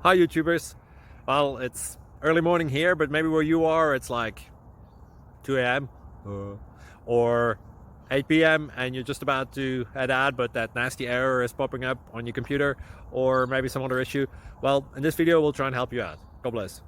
Hi YouTubers. Well, it's early morning here, but maybe where you are it's like 2 a.m. Or 8 p.m. and you're just about to head out, but that nasty error is popping up on your computer, or maybe some other issue. Well, in this video we'll try and help you out. God bless.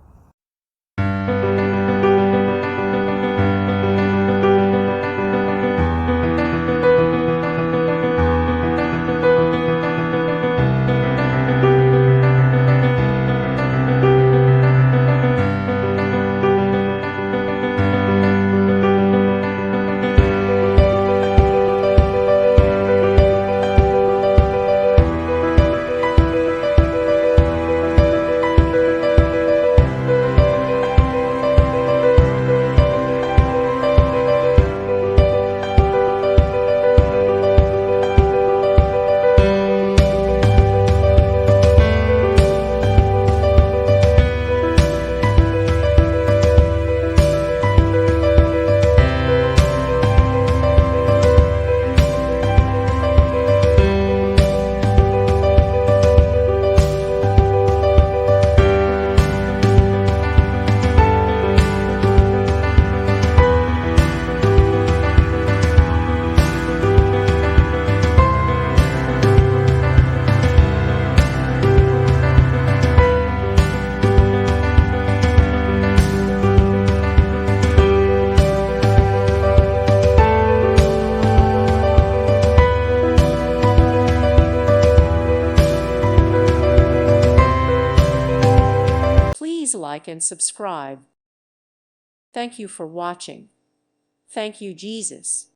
Please like and subscribe. Thank you for watching. Thank you, Jesus.